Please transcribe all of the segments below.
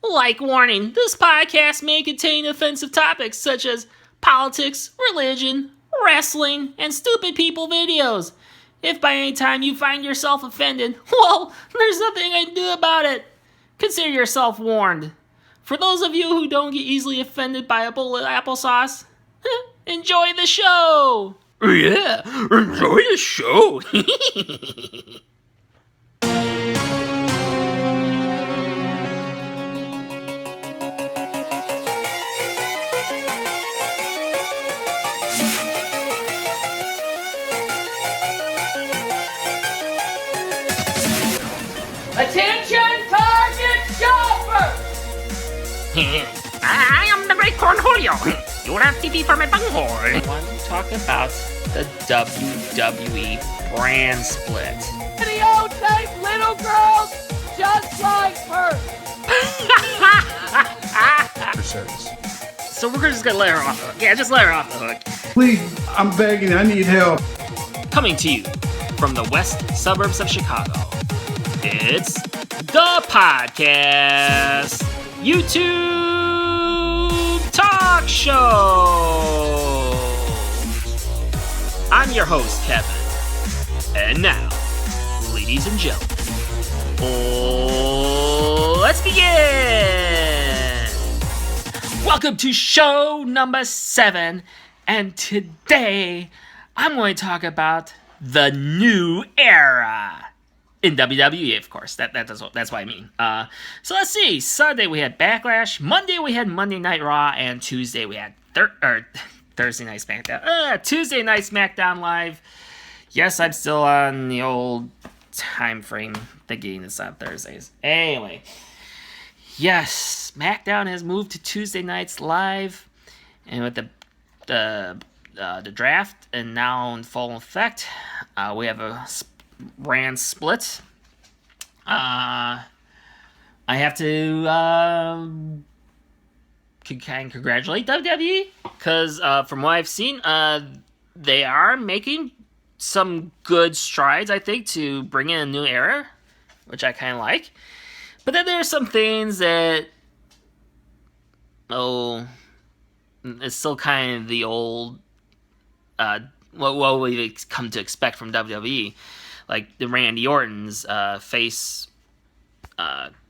Like warning, this podcast may contain offensive topics such as politics, religion, wrestling, and stupid people videos. If by any time you find yourself offended, well, there's nothing I can do about it. Consider yourself warned. For those of you who don't get easily offended by a bowl of applesauce, enjoy the show! Yeah, enjoy the show! Attention, target shopper! I am the great Cornholio. You will have TV for my bunghole. I want to talk about the WWE brand split. Videotape little girls just like her. So we're just gonna let her off the hook. Yeah, just let her off the hook. Please, I'm begging, I need help. Coming to you from the west suburbs of Chicago, it's the podcast YouTube Talk Show. I'm your host, Kevin. And now, ladies and gentlemen, let's begin! Welcome to show number 7, and today I'm going to talk about the new era in WWE, of course. That's what I mean. So let's see. Sunday we had Backlash. Monday we had Monday Night Raw, and Tuesday we had Thursday Night SmackDown. Tuesday Night SmackDown Live. Yes, I'm still on the old time frame thinking it's on Thursdays. Anyway, yes, SmackDown has moved to Tuesday nights live, and with the draft and now in full effect, we have a brand split. I have to congratulate WWE because from what I've seen, they are making some good strides, I think, to bring in a new era, which I kind of like. But then there are some things that, it's still kind of the old, what we've come to expect from WWE. Like the Randy Orton's face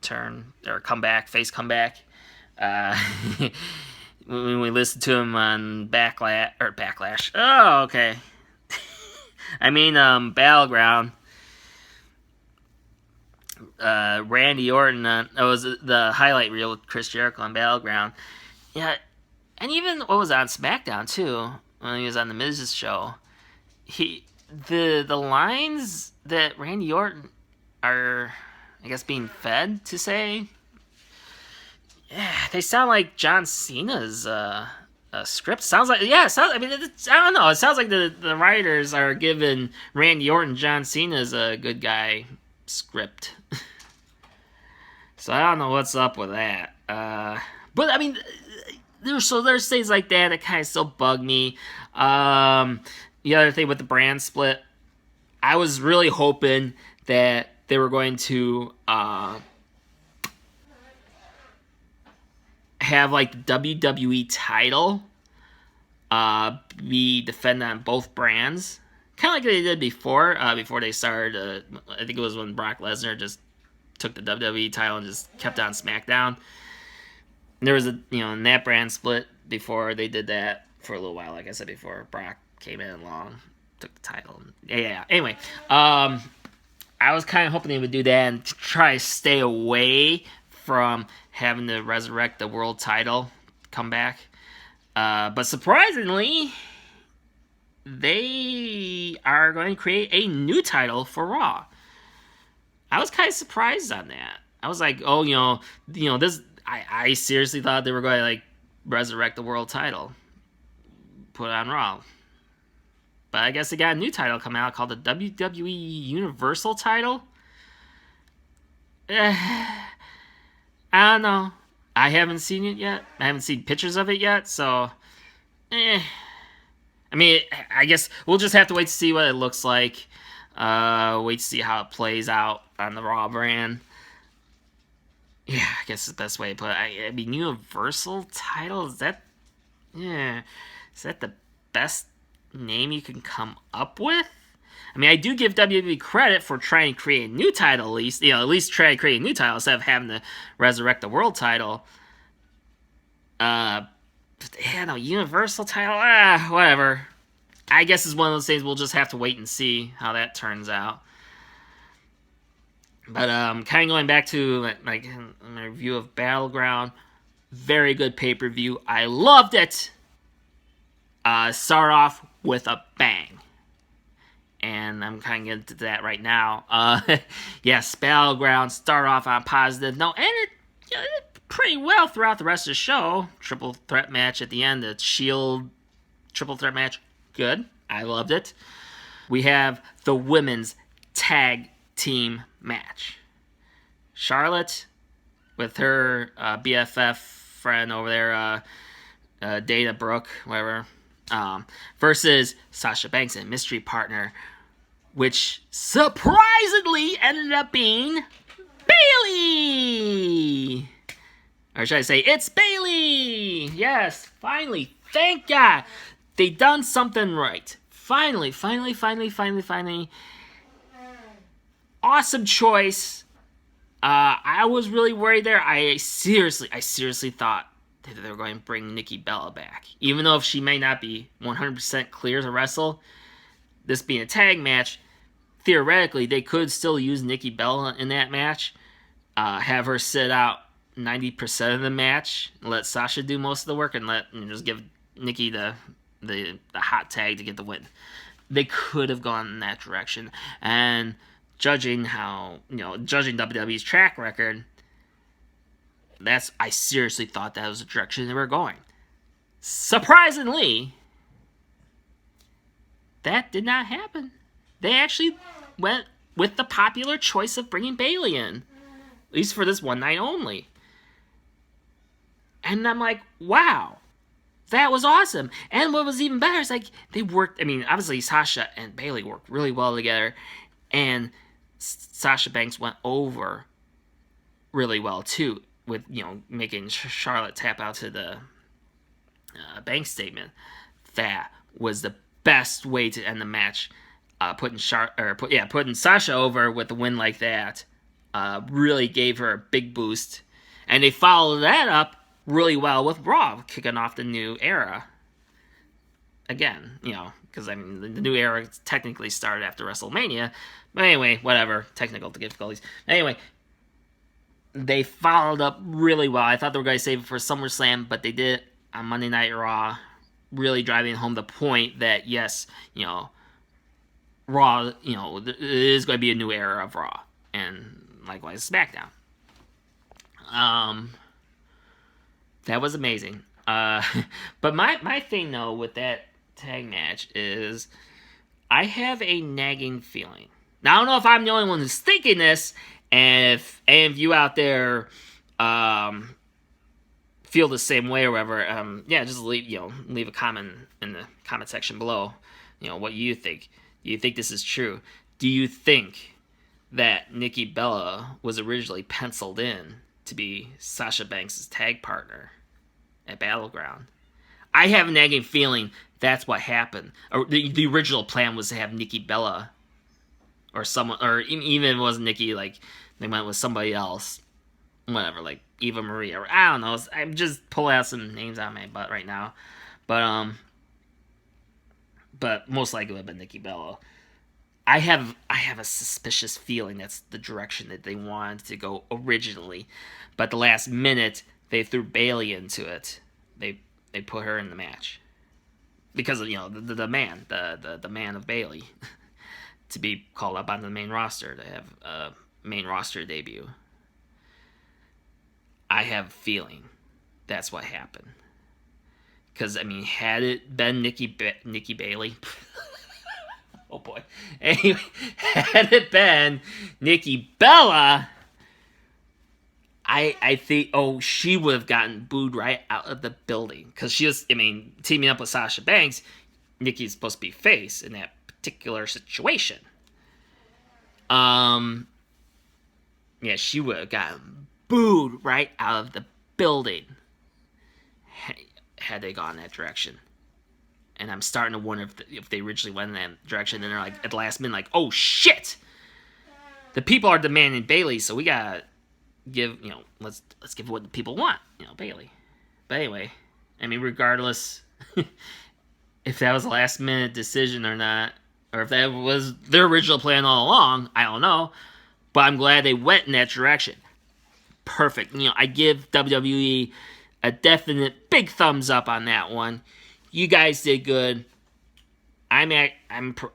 turn, or face comeback. When we listened to him on Backlash. Oh, okay. I mean, Battleground. Randy Orton, that was the highlight reel with Chris Jericho on Battleground. Yeah, and even what was on SmackDown too, when he was on the Miz's show. The lines that Randy Orton are, I guess, being fed to say, yeah, they sound like John Cena's script. I don't know. It sounds like the writers are giving Randy Orton John Cena's a good guy script. So I don't know what's up with that. But I mean, there's things like that kind of still bug me. The other thing with the brand split, I was really hoping that they were going to have like the WWE title be defended on both brands, kind of like they did before they started. I think it was when Brock Lesnar just took the WWE title and just kept on SmackDown. And there was in that brand split before they did that for a little while. Like I said before, Brock came in long, took the title. Yeah. Anyway, I was kind of hoping they would do that and try to stay away from having to resurrect the world title, come back. But surprisingly, they are going to create a new title for Raw. I was kind of surprised on that. I was like, this. I seriously thought they were going to like resurrect the world title, put it on Raw. But I guess they got a new title coming out called the WWE Universal title. I don't know. I haven't seen it yet. I haven't seen pictures of it yet, so I mean, I guess we'll just have to wait to see what it looks like. Wait to see how it plays out on the Raw brand. Yeah, I guess the best way to put it. I mean, Universal title, is that the best name you can come up with? I mean, I do give WWE credit for trying to create a new title, at least. At least try to create a new title instead of having to resurrect the world title. Universal title, whatever. I guess it's one of those things we'll just have to wait and see how that turns out. But kind of going back to my review of Battleground, very good pay-per-view. I loved it. Start off with a bang. And I'm kind of getting to that right now. Yes, Battleground start off on positive note, and it pretty well throughout the rest of the show. Triple threat match at the end, the Shield triple threat match, good. I loved it. We have the women's tag team match. Charlotte with her BFF friend over there, Dana Brooke, whatever, versus Sasha Banks and mystery partner, which surprisingly ended up being Bayley. Or should I say, it's Bayley! Yes, finally. Thank God. They done something right. Finally. Awesome choice. I was really worried there. I seriously thought that they were going to bring Nikki Bella back. Even though if she may not be 100% clear to wrestle, this being a tag match, theoretically, they could still use Nikki Bella in that match. Have her sit out 90% of the match, let Sasha do most of the work, and just give Nikki the hot tag to get the win. They could have gone in that direction, and judging WWE's track record, I seriously thought that was the direction they were going. Surprisingly, that did not happen. They actually went with the popular choice of bringing Bayley in, at least for this one night only. And I'm like, wow, that was awesome. And what was even better is they worked. I mean, obviously Sasha and Bayley worked really well together, and Sasha Banks went over really well too, with making Charlotte tap out to the Banks statement. That was the best way to end the match. Putting Sasha over with a win like that really gave her a big boost, and they followed that up really well with Raw kicking off the new era. Again, because the new era technically started after WrestleMania. But anyway, whatever, technical difficulties. Anyway, they followed up really well. I thought they were going to save it for SummerSlam, but they did it on Monday Night Raw, really driving home the point that yes, Raw, it is going to be a new era of Raw, and likewise SmackDown. That was amazing. But my thing though with that tag match is I have a nagging feeling. Now I don't know if I'm the only one who's thinking this, and if any of you out there feel the same way or whatever, just leave a comment in the comment section below. What you think. Do you think this is true? Do you think that Nikki Bella was originally penciled in to be Sasha Banks' tag partner at Battleground? I have a nagging feeling that's what happened. Or the original plan was to have Nikki Bella or someone, or even if it wasn't Nikki, they went with somebody else, whatever, like Eva Marie, or I don't know. I'm just pulling out some names out of my butt right now, but most likely it would have been Nikki Bella. I have a suspicious feeling that's the direction that they wanted to go originally, but the last minute they threw Bayley into it. They put her in the match because of the man of Bayley to be called up onto the main roster to have a main roster debut. I have a feeling that's what happened. Because had it been Nikki Bayley. Oh boy. Anyway, had it been Nikki Bella, I think, she would have gotten booed right out of the building. Because she was, teaming up with Sasha Banks, Nikki's supposed to be face in that particular situation. She would have gotten booed right out of the building had they gone that direction. And I'm starting to wonder if they originally went in that direction, and they're like at the last minute, like, oh shit, the people are demanding Bailey, so we gotta give, let's give what the people want, Bailey. But anyway, I mean, regardless if that was a last minute decision or not, or if that was their original plan all along, I don't know. But I'm glad they went in that direction. Perfect. I give WWE a definite big thumbs up on that one. You guys did good. I'm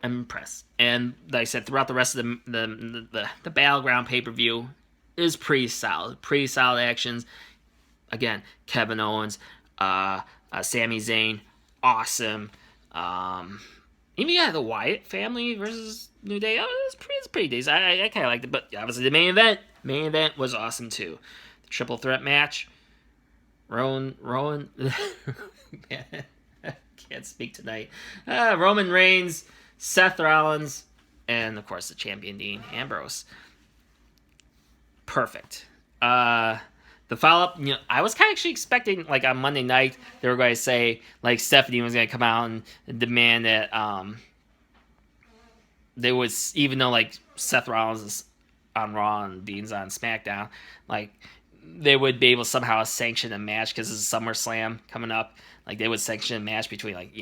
impressed. And like I said, throughout the rest of the Battleground pay-per-view, it was pretty solid. Pretty solid actions. Again, Kevin Owens, Sami Zayn, awesome. Even the Wyatt family versus New Day. Oh, it was pretty decent. I kind of liked it, but obviously the main event was awesome too. The triple threat match. Rowan, can't speak tonight. Roman Reigns, Seth Rollins, and of course the champion Dean Ambrose. Perfect. The follow-up, I was kind of actually expecting, like, on Monday night, they were going to say, like, Stephanie was going to come out and demand that they would, even though, like, Seth Rollins is on Raw and Dean's on SmackDown, like, they would be able to somehow sanction a match because this is SummerSlam coming up. Like, they would sanction a match between, like,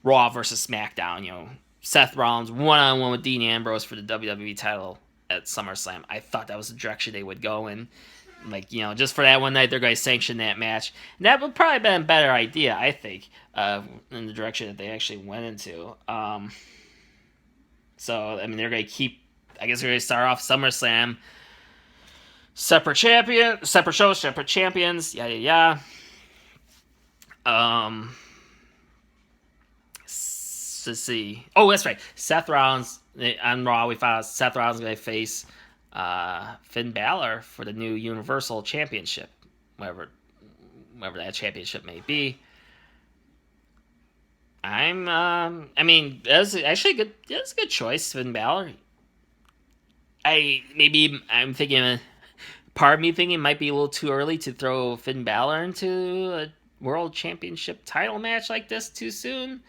Raw versus SmackDown, Seth Rollins one-on-one with Dean Ambrose for the WWE title at SummerSlam. I thought that was the direction they would go in. Like, just for that one night, they're going to sanction that match. And that would probably have been a better idea, I think, in the direction that they actually went into. So, I mean, they're going to keep, I guess they're going to start off SummerSlam. Separate shows, separate champions, yada. Let's see. Oh, that's right. Seth Rollins, on Raw, we found out Seth Rollins is going to face Finn Balor for the new Universal Championship, whatever that championship may be. I mean, that's actually good. That's a good choice, Finn Balor. I'm thinking, part of me thinking it might be a little too early to throw Finn Balor into a World Championship title match like this too soon.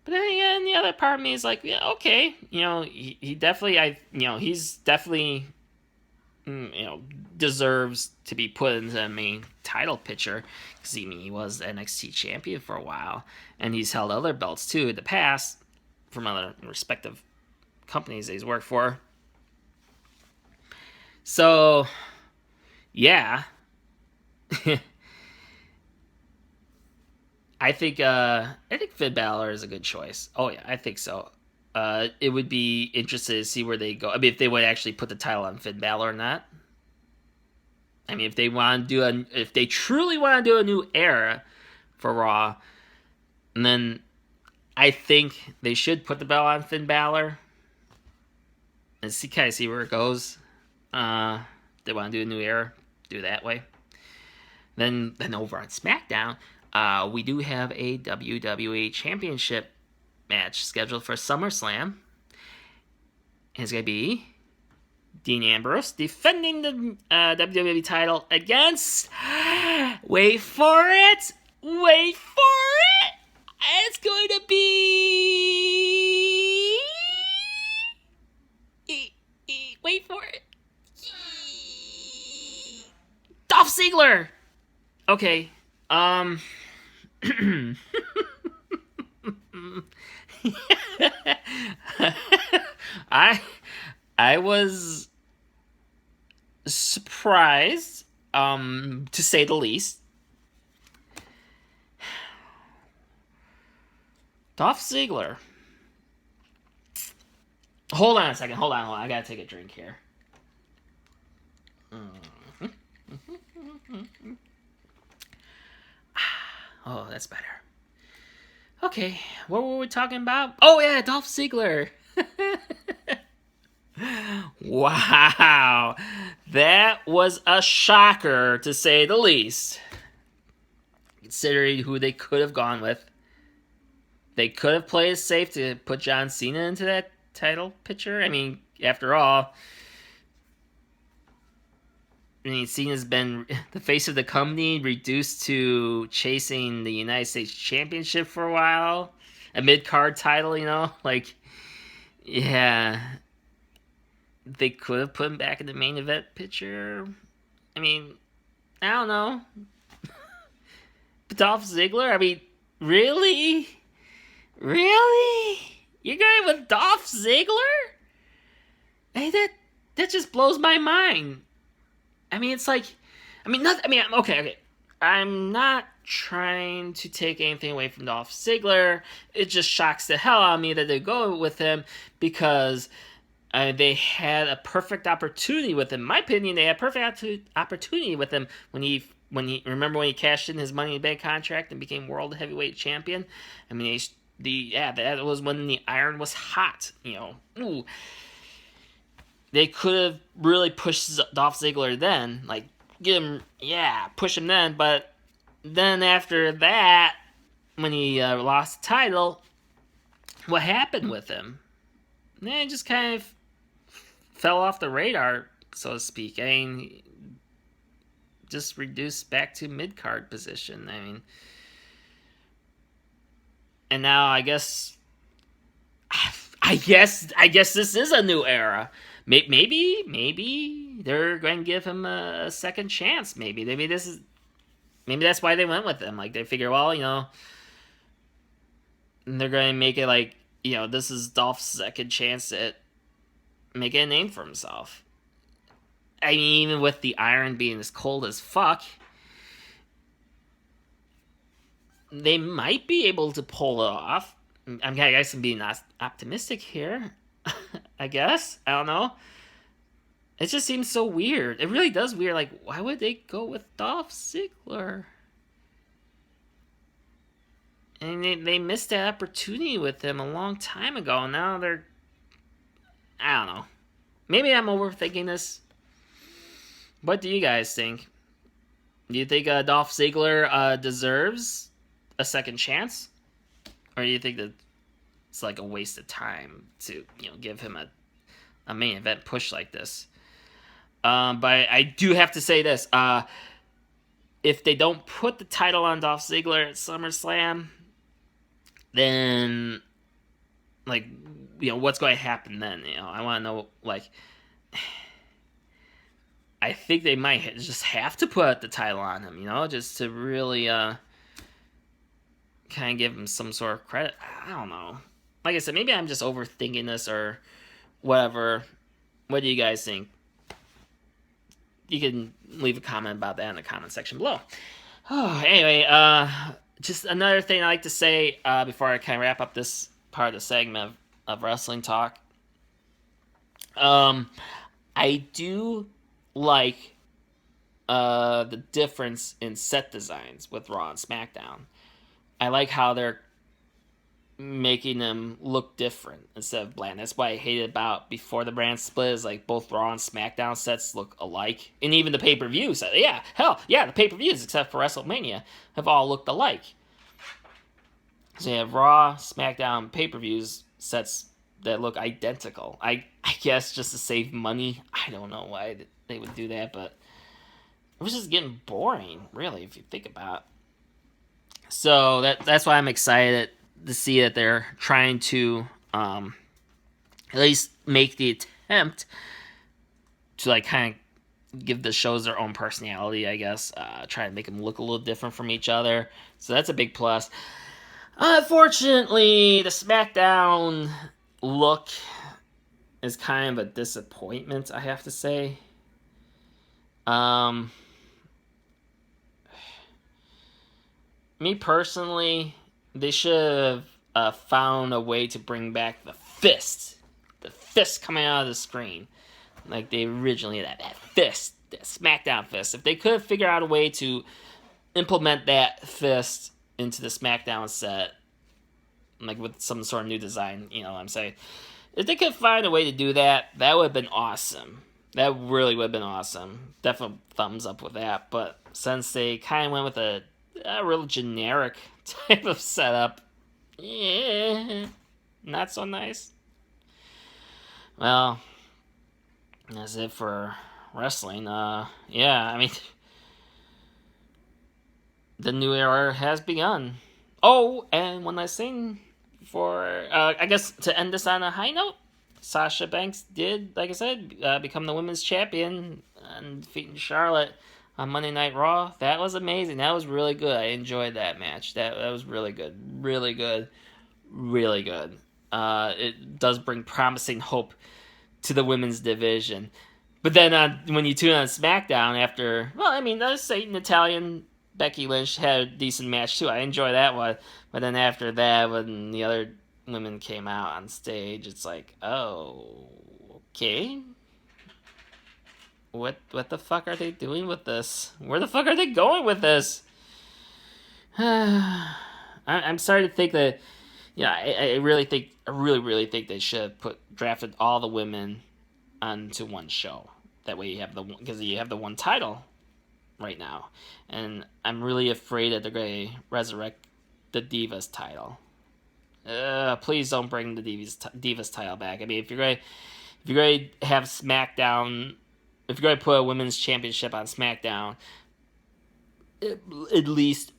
But then again, the other part of me is like, yeah, okay, he definitely, he's definitely, deserves to be put into the main title picture, because he was the NXT champion for a while, and he's held other belts too in the past from other respective companies that he's worked for. So, yeah. I think Finn Balor is a good choice. Oh yeah, I think so. It would be interesting to see where they go. I mean, if they would actually put the title on Finn Balor or not. I mean, if they truly want to do a new era for Raw, and then I think they should put the belt on Finn Balor and see where it goes. They want to do a new era, do it that way. Then over on SmackDown, we do have a WWE Championship match scheduled for SummerSlam. And it's going to be Dean Ambrose defending the WWE title against... Wait for it! It's going to be... Wait for it. Dolph Ziggler! Okay, I was surprised, to say the least. Dolph Ziggler. Hold on a second. Hold on. I gotta take a drink here. Oh, that's better. Okay, what were we talking about? Oh yeah, Dolph Ziggler. Wow, that was a shocker to say the least. Considering who they could have gone with. They could have played it safe to put John Cena into that title picture. I mean, after all, I mean, Cena's been the face of the company, reduced to chasing the United States Championship for a while, a mid-card title, like, yeah, they could have put him back in the main event picture. I mean, I don't know. Dolph Ziggler? I mean, really? Really? You're going with Dolph Ziggler? Hey, that just blows my mind. I mean, it's like, okay. I'm not trying to take anything away from Dolph Ziggler. It just shocks the hell out of me that they go with him because they had a perfect opportunity with him. In my opinion, they had a perfect opportunity with him when he remember when he cashed in his Money in the Bank contract and became World Heavyweight Champion. I mean, that was when the iron was hot. Ooh. They could have really pushed Dolph Ziggler then, like push him then. But then after that, when he lost the title, what happened with him? Then he just kind of fell off the radar, so to speak. I mean, just reduced back to mid-card position. I mean, and now I guess this is a new era. Maybe they're going to give him a second chance. Maybe that's why they went with him. Like, they figure, well, they're going to make it like, this is Dolph's second chance at making a name for himself. I mean, even with the iron being as cold as fuck, they might be able to pull it off. I guess I'm being optimistic here. I guess. I don't know. It just seems so weird. It really does weird. Like, why would they go with Dolph Ziggler? And they missed that opportunity with him a long time ago. Now they're... I don't know. Maybe I'm overthinking this. What do you guys think? Do you think Dolph Ziggler deserves a second chance? Or do you think that it's like a waste of time to, give him a main event push like this? But I do have to say this. If they don't put the title on Dolph Ziggler at SummerSlam, then, like, what's going to happen then? I want to know, like... I think they might just have to put the title on him, just to really kind of give him some sort of credit. I don't know. Like I said, maybe I'm just overthinking this or whatever. What do you guys think? You can leave a comment about that in the comment section below. Oh, anyway, just another thing I like to say before I kind of wrap up this part of the segment of Wrestling Talk. I do like the difference in set designs with Raw and SmackDown. I like how they're making them look different instead of bland. That's why I hated about before the brand split is like both Raw and SmackDown sets look alike. And even the pay-per-views, the pay-per-views except for WrestleMania have all looked alike. So you have Raw, SmackDown, pay-per-views sets that look identical. I guess just to save money. I don't know why they would do that, but it was just getting boring, really, if you think about it. So that's why I'm excited to see that they're trying to at least make the attempt to, like, kind of give the shows their own personality, I guess. Try to make them look a little different from each other. So that's a big plus. Unfortunately, the SmackDown look is kind of a disappointment, I have to say. Me personally, they should have found a way to bring back the fist coming out of the screen, like they originally had that fist, that SmackDown fist. If they could figure out a way to implement that fist into the SmackDown set, like with some sort of new design, what I'm saying. If they could find a way to do that, that would have been awesome. That really would have been awesome. Definitely thumbs up with that. But since they kind of went with a real generic type of setup, not so nice. Well, that's it for wrestling. Yeah, I mean, the new era has begun. Oh, and one last thing for, I guess to end this on a high note, Sasha Banks did, like I said, become the women's champion and defeating Charlotte on Monday Night Raw. That was amazing. That was really good. I enjoyed that match. That was really good. Really good. Really good. It does bring promising hope to the women's division. But then when you tune on SmackDown after, well, I mean, let's say Natalya, Becky Lynch had a decent match too. I enjoy that one. But then after that, when the other women came out on stage, it's like, oh, okay. What the fuck are they doing with this? Where the fuck are they going with this? I'm starting to think that, yeah, I really think they should have drafted all the women onto one show. That way you have because you have the one title right now, and I'm really afraid that they're going to resurrect the Divas title. Please don't bring the Divas title back. I mean, if you're going to have SmackDown, if you're going to put a women's championship on SmackDown, at least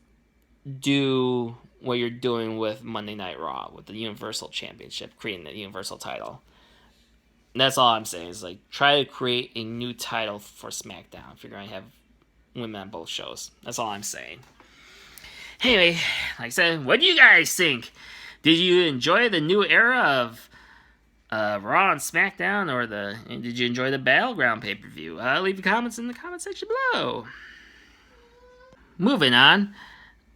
do what you're doing with Monday Night Raw with the Universal Championship, creating the Universal title. And that's all I'm saying is like try to create a new title for SmackDown if you're going to have women on both shows. That's all I'm saying. Anyway, like I said, what do you guys think? Did you enjoy the new era of Raw and SmackDown, or did you enjoy the Battleground pay-per-view? Leave your comments in the comment section below. Moving on.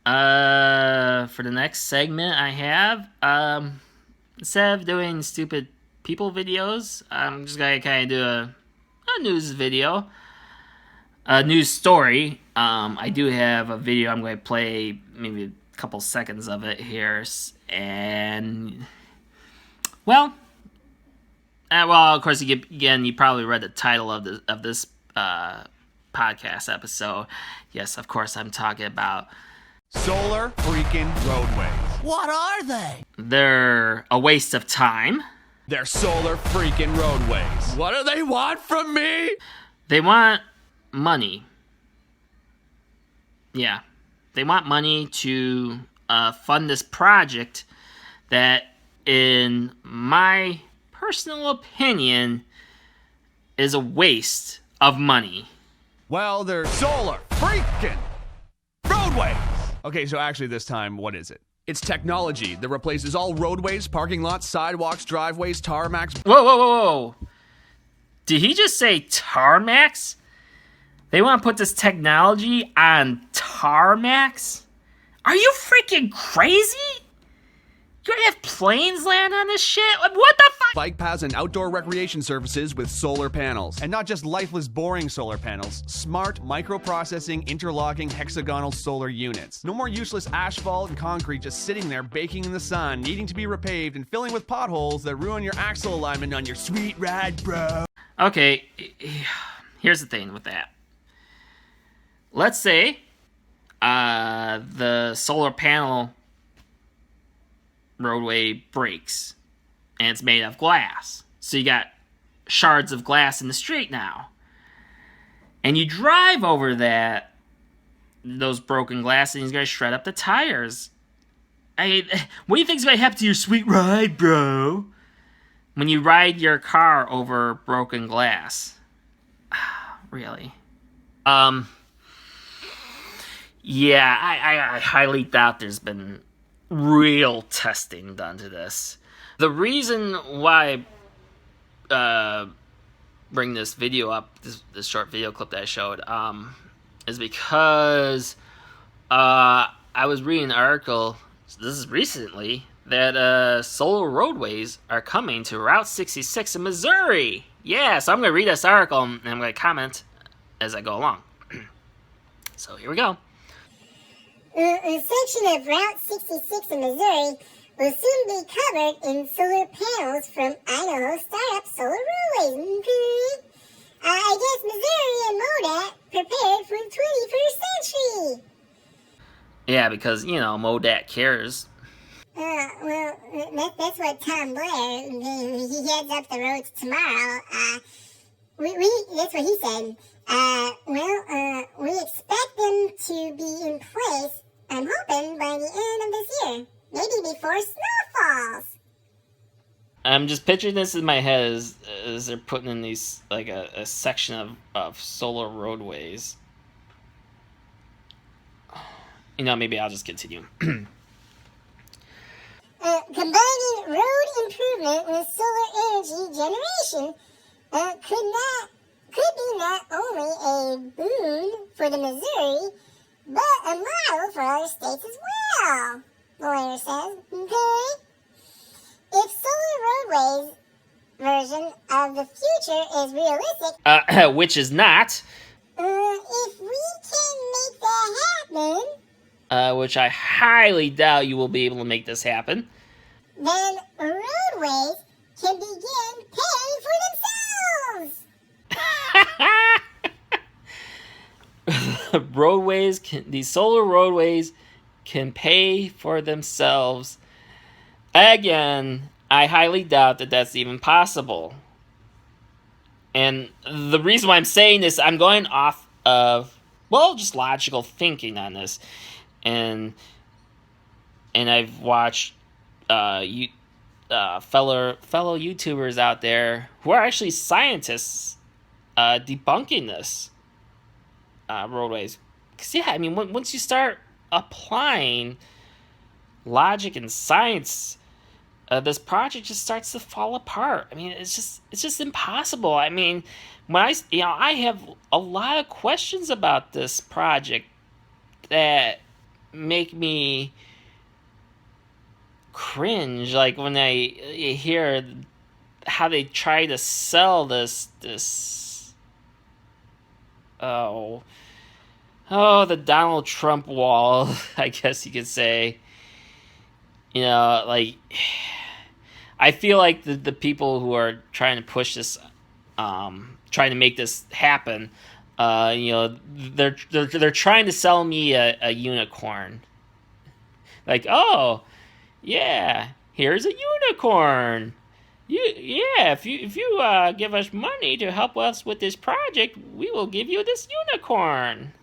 For the next segment I have, instead of doing stupid people videos, I'm just gonna kind of do a news video, a news story. I do have a video. I'm going to play maybe a couple seconds of it here, and well, of course, you probably read the title of this podcast episode. Yes, of course, I'm talking about Solar freaking Roadways. What are they? They're a waste of time. They're solar freaking Roadways. What do they want from me? They want money. Yeah. They want money to fund this project that, in my personal opinion, is a waste of money. Well, they're solar freaking Roadways. Okay, so actually this time, what is it? It's technology that replaces all roadways, parking lots, sidewalks, driveways, tarmacs. Whoa. Did he just say tarmacs? They want to put this technology on tarmacs? Are you freaking crazy? You're gonna have planes land on this shit? What the fuck? Bike paths and outdoor recreation services with solar panels. And not just lifeless, boring solar panels. Smart, microprocessing, interlocking, hexagonal solar units. No more useless asphalt and concrete just sitting there baking in the sun, needing to be repaved and filling with potholes that ruin your axle alignment on your sweet ride, bro. Okay, here's the thing with that. Let's say the solar panel roadway breaks and it's made of glass. So you got shards of glass in the street now. And you drive over those broken glass, and he's going to shred up the tires. What do you think's going to happen to your sweet ride, bro? When you ride your car over broken glass. Really? Yeah, I highly doubt there's been real testing done to this. The reason why I bring this video up, this short video clip that I showed, is because I was reading an article, this is recently, that solar roadways are coming to Route 66 in Missouri. Yeah, so I'm going to read this article and I'm going to comment as I go along. So here we go. A section of Route 66 in Missouri will soon be covered in solar panels from Idaho startup Solar Roadways. I guess Missouri and MoDOT prepared for the 21st century. Yeah, because, MoDOT cares. Well, that's what Tom Blair, he heads up the roads tomorrow. That's what he said. And, we expect them to be in place, I'm hoping, by the end of this year. Maybe before snow falls. I'm just picturing this in my head as they're putting in these, like, a section of solar roadways. You know, maybe I'll just continue. Combining road improvement with solar energy generation could be not only a boon for the Missouri, but a model for other states as well, lawyer says. Okay? If solar roadways version of the future is realistic, Which is not. if we can make that happen, Which I highly doubt you will be able to make this happen. then roadways can begin paying for themselves. These solar roadways can pay for themselves. Again, I highly doubt that that's even possible. And the reason why I'm saying this, I'm going off of, well, just logical thinking on this. And I've watched fellow YouTubers out there who are actually scientists debunking this roadways. Because, yeah, I mean, once you start applying logic and science, this project just starts to fall apart. I mean, it's just impossible. I mean, I have a lot of questions about this project that make me cringe. Like when I hear how they try to sell this the Donald Trump wall, I guess you could say. You know, like, I feel like the people who are trying to push this, trying to make this happen, they're trying to sell me a unicorn. Like, oh, yeah, here's a unicorn. If you give us money to help us with this project, we will give you this unicorn.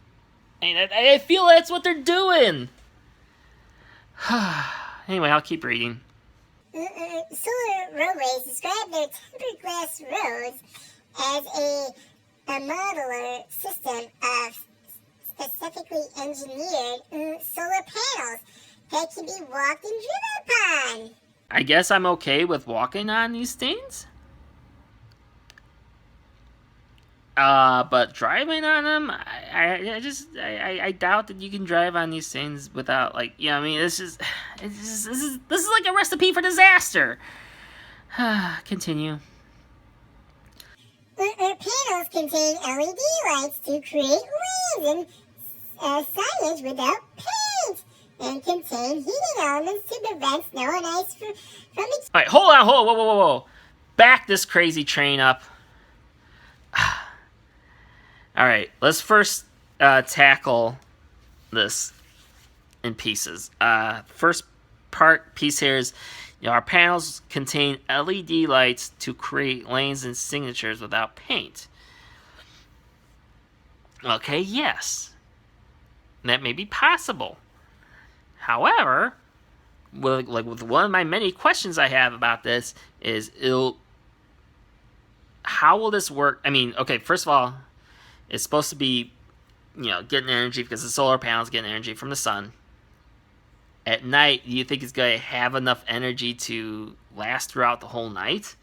And I feel that's what they're doing. Anyway, I'll keep reading. Solar Roadways describe their tempered glass roads as a modular system of specifically engineered solar panels that can be walked and driven upon. I guess I'm okay with walking on these things. But driving on them, I doubt that you can drive on these things without, like, you know, I mean, this is like a recipe for disaster. Continue. Panels contain LED lights to create lanes and signage without paint, and contain heating elements to prevent snow and ice from All right, hold on, whoa. Back this crazy train up. All right, let's first tackle this in pieces. First piece here is, our panels contain LED lights to create lanes and signatures without paint. Okay, yes, that may be possible. However, with one of my many questions I have about this is, how will this work? I mean, okay, first of all, it's supposed to be, getting energy because the solar panels getting energy from the sun. At night, do you think it's going to have enough energy to last throughout the whole night?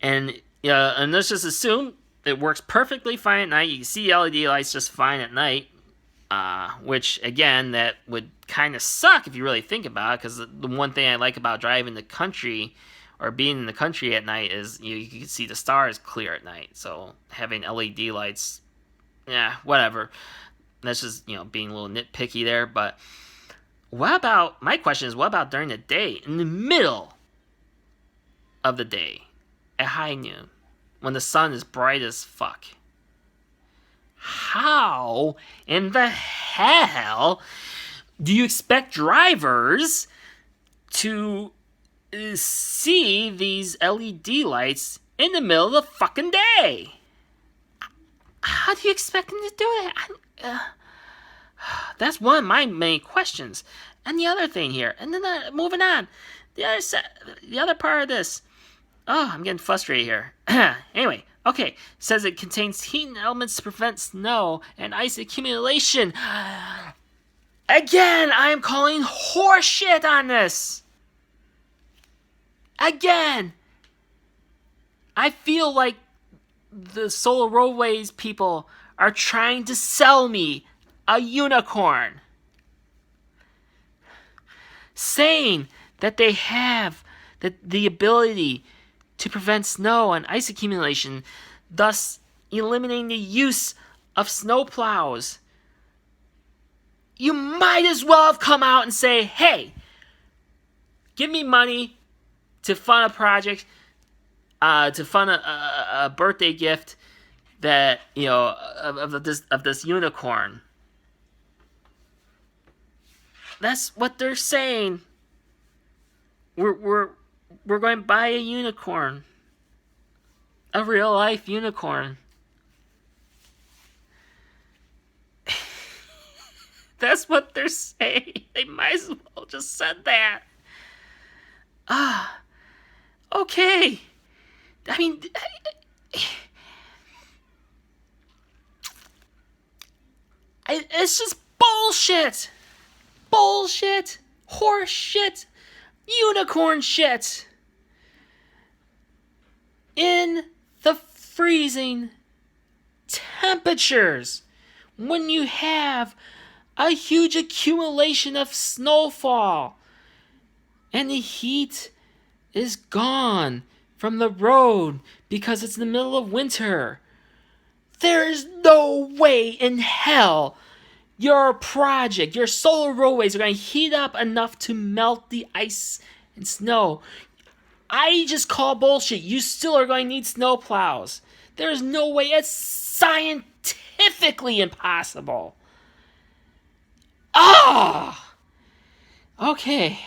And let's just assume it works perfectly fine at night. You can see LED lights just fine at night, which, again, that would kind of suck if you really think about it, because the one thing I like about driving the country or being in the country at night is you can see the stars clear at night. So having LED lights, whatever. That's just, being a little nitpicky there. But my question is, what about during the day, in the middle of the day, at high noon, when the sun is bright as fuck? How in the hell do you expect drivers to see these LED lights in the middle of the fucking day? How do you expect them to do it? That's one of my main questions. And the other thing here, and then moving on, the other part of this. Oh, I'm getting frustrated here. Anyway, okay, says it contains heat elements to prevent snow and ice accumulation. Again, I am calling horseshit on this. Again, I feel like the Solar Roadways people are trying to sell me a unicorn, saying that they have the ability to prevent snow and ice accumulation, thus eliminating the use of snowplows. You might as well have come out and say, hey, give me money to fund a project, to fund a birthday gift that, of this unicorn. That's what they're saying. We're going to buy a unicorn. A real life unicorn. That's what they're saying. They might as well just said that. Okay. I mean, it's just bullshit. Bullshit. Horse shit. Unicorn shit. In the freezing temperatures, when you have a huge accumulation of snowfall and the heat is gone from the road because it's in the middle of winter, there is no way in hell your project, your solar roadways are going to heat up enough to melt the ice and snow. I just call bullshit. You still are going to need snowplows. There's no way. It's scientifically impossible. Okay.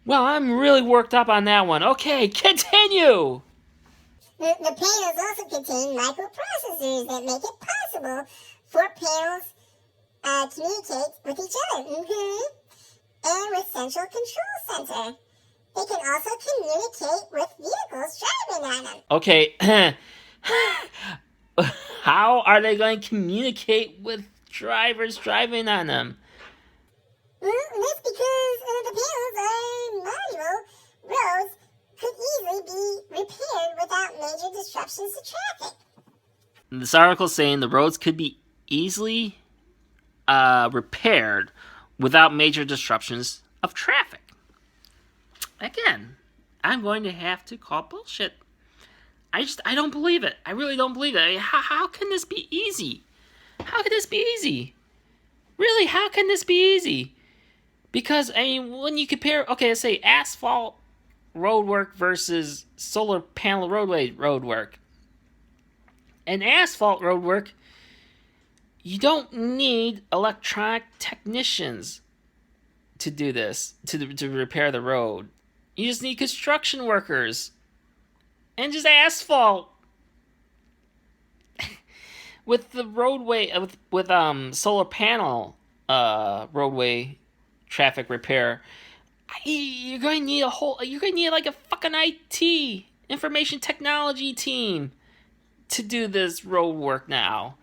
Well, I'm really worked up on that one. Okay, continue. The panels also contain microprocessors that make it possible for panels communicate with each other. And with central control center. They can also communicate with vehicles driving on them. Okay. How are they going to communicate with drivers driving on them? Well, that's because the panels are modular. Roads could easily be repaired without major disruptions to traffic. This article is saying the roads could be easily repaired without major disruptions of traffic. Again, I'm going to have to call bullshit. I don't believe it. I really don't believe it. I mean, how can this be easy? How can this be easy? Really, how can this be easy? Because, I mean, when you compare, okay, let's say asphalt road work versus solar panel road work. In asphalt road work, you don't need electronic technicians to do this, to repair the road. You just need construction workers and just asphalt. With the roadway, with solar panel roadway traffic repair, you're going to need like a fucking IT, information technology team to do this road work now.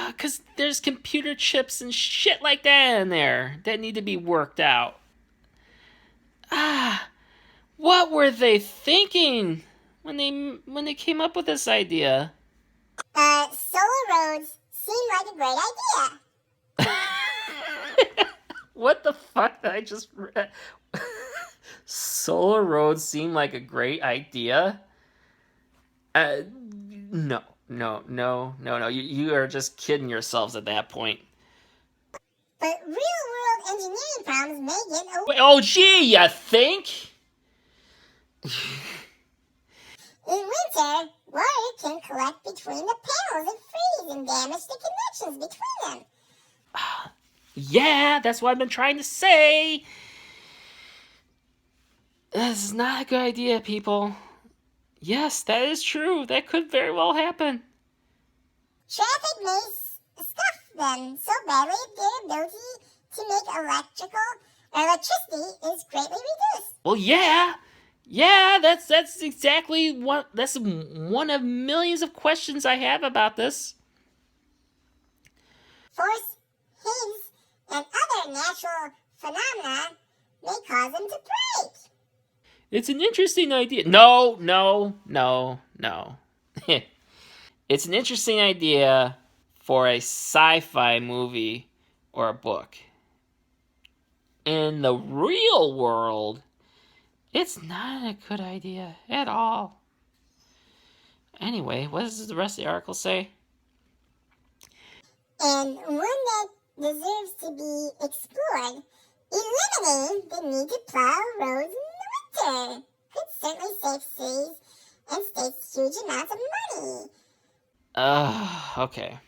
Because there's computer chips and shit like that in there that need to be worked out. What were they thinking when they came up with this idea? Solar roads seem like a great idea. What the fuck did I just read? Solar roads seem like a great idea? No. You are just kidding yourselves at that point. But real-world engineering problems may get away. Wait, oh, gee, you think? In winter, water can collect between the panels and freeze and damage the connections between them. Yeah, that's what I've been trying to say. This is not a good idea, people. Yes, that is true. That could very well happen. Traffic may scuff them so badly their ability to make electricity is greatly reduced. Well, yeah, that's exactly that's one of millions of questions I have about this. Force, haze, and other natural phenomena may cause them to break. It's an interesting idea. No. It's an interesting idea for a sci-fi movie or a book. In the real world, it's not a good idea at all. Anyway, what does the rest of the article say? And one that deserves to be explored, eliminating the need to plow roads in the winter could certainly save cities and states huge amounts of money. Okay.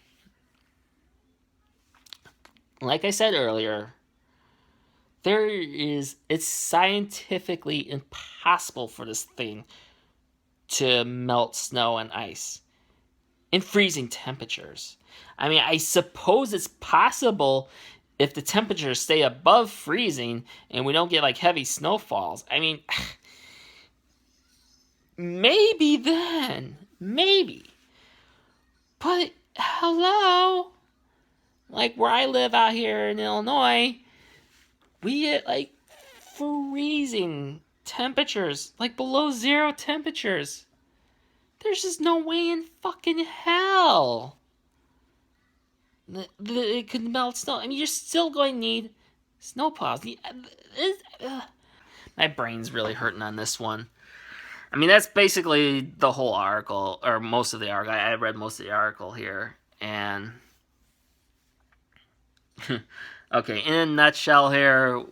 Like I said earlier, it's scientifically impossible for this thing to melt snow and ice in freezing temperatures. I mean, I suppose it's possible if the temperatures stay above freezing and we don't get like heavy snowfalls. I mean, maybe then. Maybe. But hello? Like where I live out here in Illinois, we get like freezing temperatures, like below zero temperatures. There's just no way in fucking hell that it could melt snow. I mean, you're still going to need snowplows. My brain's really hurting on this one. I mean, that's basically the whole article, or most of the article. I read most of the article here, and okay, in a nutshell here,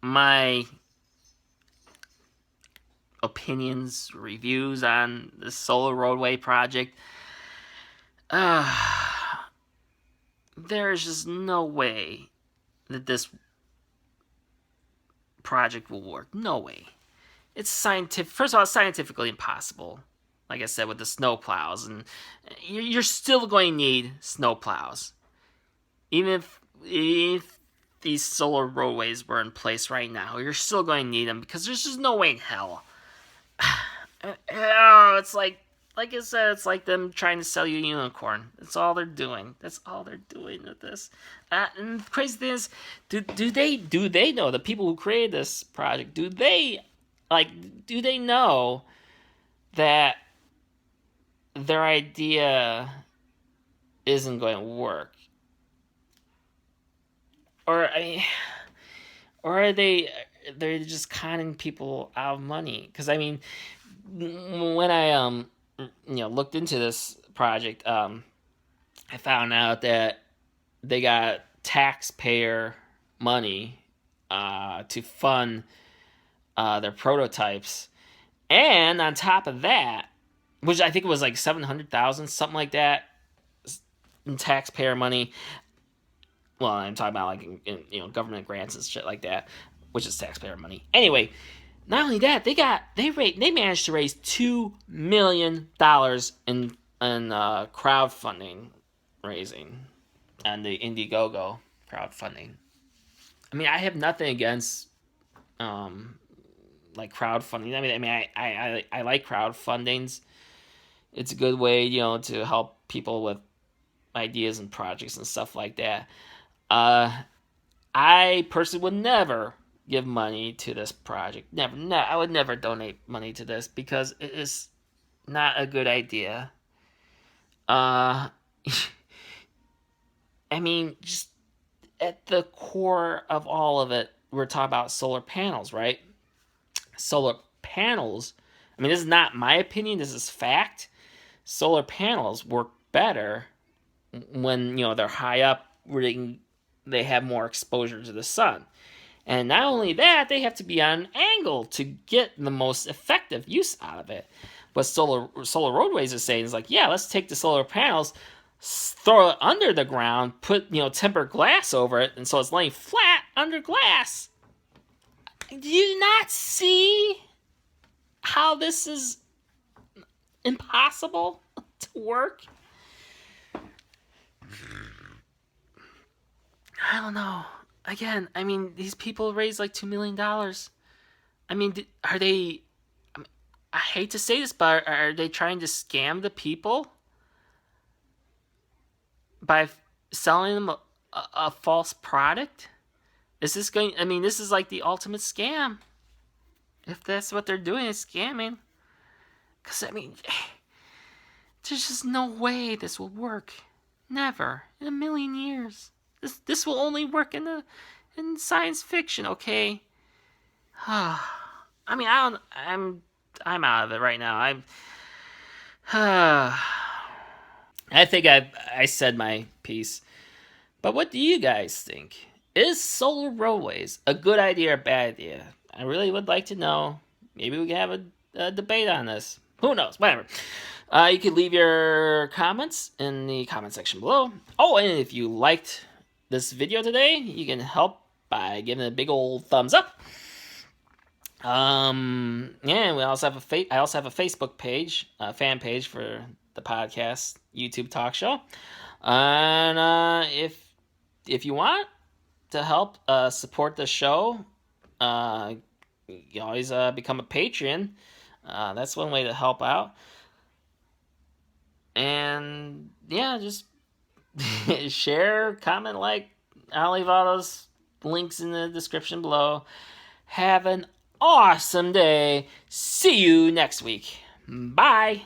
my opinions, reviews on the Solar Roadway project. There's just no way that this project will work. No way. It's scientific. First of all, it's scientifically impossible. Like I said, with the snow plows, and you're still going to need snow plows, even if these solar roadways were in place right now. You're still going to need them because there's just no way in hell. It's like I said, it's like them trying to sell you a unicorn. That's all they're doing. That's all they're doing with this. And the crazy thing is, do they know, the people who created this project? Do they know that their idea isn't going to work? Or are they're just conning people out of money? Because I mean, when I looked into this project, I found out that they got taxpayer money to fund their prototypes, and on top of that, which I think it was like $700,000, something like that, in taxpayer money. Well, I'm talking about like in government grants and shit like that, which is taxpayer money. Anyway, not only that, they managed to raise $2 million in crowdfunding raising on the Indiegogo crowdfunding. I mean, I have nothing against like crowdfunding. I mean, I like crowdfundings. It's a good way, to help people with ideas and projects and stuff like that. I personally would never give money to this project. Never. I would never donate money to this because it is not a good idea. I mean, just at the core of all of it, we're talking about solar panels, right? Solar panels, I mean, this is not my opinion, this is fact. Solar panels work better when, they're high up, where they have more exposure to the sun. And not only that, they have to be on an angle to get the most effective use out of it. But solar roadways are saying is like, yeah, let's take the solar panels, throw it under the ground, put tempered glass over it, and so it's laying flat under glass. Do you not see how this is impossible to work? I don't know. Again, I mean, these people raised like $2 million. I mean, are they... I hate to say this, but are they trying to scam the people by selling them a false product? Is this going... I mean, this is like the ultimate scam. If that's what they're doing, is scamming. Because, I mean, there's just no way this will work. Never. In a million years. This will only work in science fiction, okay? I mean, I'm out of it right now. I think I said my piece. But what do you guys think? Is solar roadways a good idea or a bad idea? I really would like to know. Maybe we can have a debate on this. Who knows? Whatever. You can leave your comments in the comment section below. Oh, and if you liked this video today, you can help by giving it a big old thumbs up. Yeah, we also have I also have a Facebook page, a fan page for the podcast YouTube talk show. And if you want to help support the show, you always become a patron. That's one way to help out. And yeah, just share, comment, like. I'll leave all those links in the description below. Have an awesome day. See you next week. Bye.